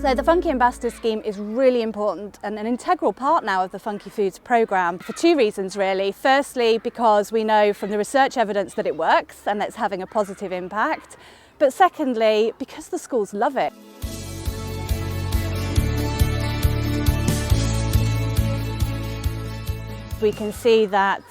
So the Funky Ambassador scheme is really important and an integral part now of the PhunkyFoods programme for two reasons really. Firstly, because we know from the research evidence that it works and it's having a positive impact. But secondly, because the schools love it. We can see that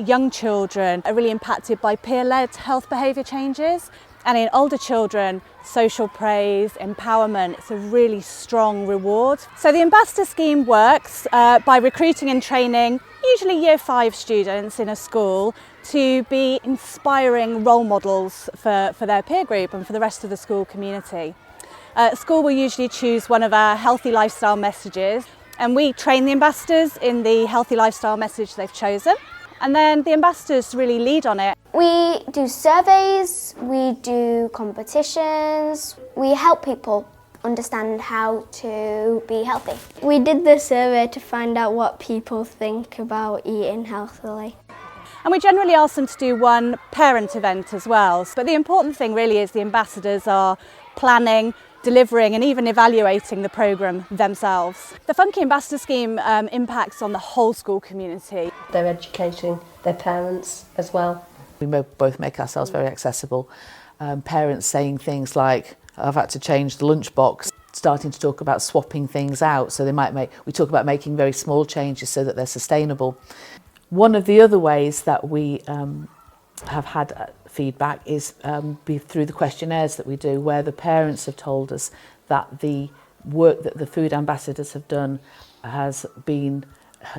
young children are really impacted by peer-led health behaviour changes. And in older children, social praise, empowerment, it's a really strong reward. So the Ambassador scheme works by recruiting and training usually Year 5 students in a school to be inspiring role models for their peer group and for the rest of the school community. School will usually choose one of our healthy lifestyle messages, and we train the ambassadors in the healthy lifestyle message they've chosen. And then the ambassadors really lead on it. We do surveys, we do competitions, we help people understand how to be healthy. We did the survey to find out what people think about eating healthily. And we generally ask them to do one parent event as well. But the important thing really is the ambassadors are planning, delivering and even evaluating the programme themselves. The Funky Ambassador scheme impacts on the whole school community. They're educating their parents as well. We both make ourselves very accessible. Parents saying things like, I've had to change the lunchbox, starting to talk about swapping things out. So we talk about making very small changes so that they're sustainable. One of the other ways that we have had feedback is through the questionnaires that we do, where the parents have told us that the work that the food ambassadors have done has been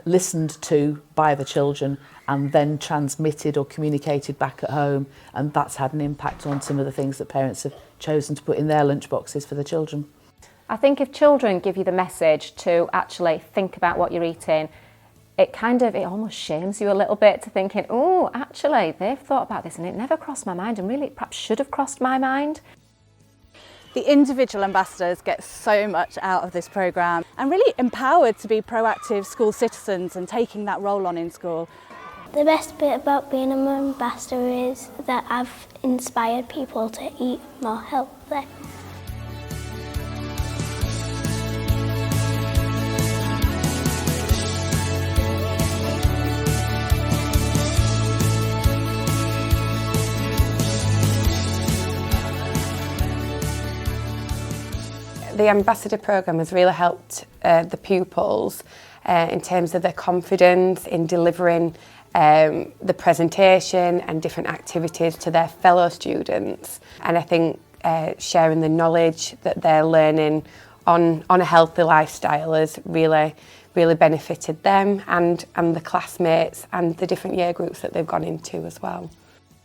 listened to by the children and then transmitted or communicated back at home, and that's had an impact on some of the things that parents have chosen to put in their lunchboxes for the children. I think if children give you the message to actually think about what you're eating, it almost shames you a little bit to thinking, oh, actually, they've thought about this and it never crossed my mind, and really it perhaps should have crossed my mind. The individual ambassadors get so much out of this programme and really empowered to be proactive school citizens and taking that role on in school. The best bit about being an ambassador is that I've inspired people to eat more healthy. The Ambassador programme has really helped the pupils in terms of their confidence in delivering the presentation and different activities to their fellow students. And I think sharing the knowledge that they're learning on a healthy lifestyle has really benefited them and the classmates and the different year groups that they've gone into as well.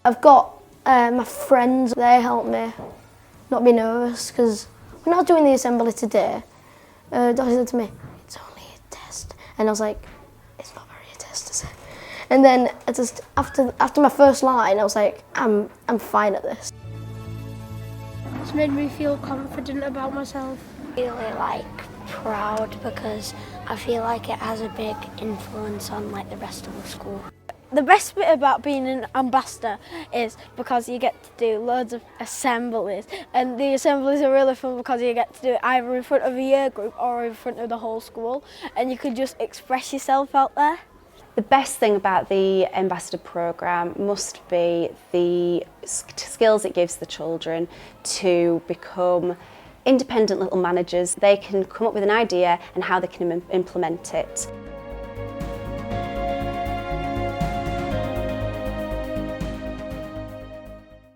I've got my friends, they help me not be nervous, because when I was doing the assembly today, Dottie said to me, it's only a test. And I was like, it's not very a test, is it? And then after my first line, I was like, I'm fine at this. It's made me feel confident about myself. Really proud, because I feel like it has a big influence on the rest of the school. The best bit about being an ambassador is because you get to do loads of assemblies, and the assemblies are really fun because you get to do it either in front of a year group or in front of the whole school, and you can just express yourself out there. The best thing about the Ambassador programme must be the skills it gives the children to become independent little managers. They can come up with an idea and how they can implement it.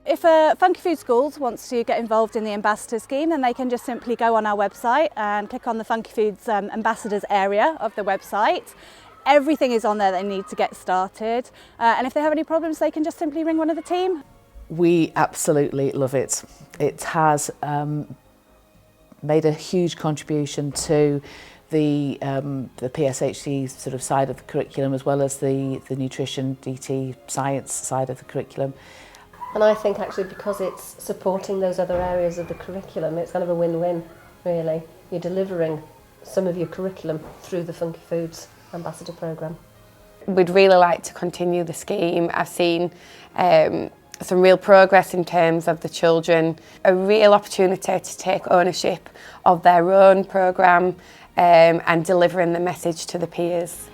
If a PhunkyFoods school wants to get involved in the Ambassador scheme, then they can just simply go on our website and click on the PhunkyFoods Ambassadors area of the website. Everything is on there they need to get started, and if they have any problems they can just simply ring one of the team. We absolutely love it. It has made a huge contribution to the PSHE sort of side of the curriculum, as well as the nutrition, DT, science side of the curriculum. And I think actually because it's supporting those other areas of the curriculum, it's kind of a win-win, really. You're delivering some of your curriculum through the PhunkyFoods Ambassador programme. We'd really like to continue the scheme. I've seen some real progress in terms of the children, a real opportunity to take ownership of their own programme and delivering the message to the peers.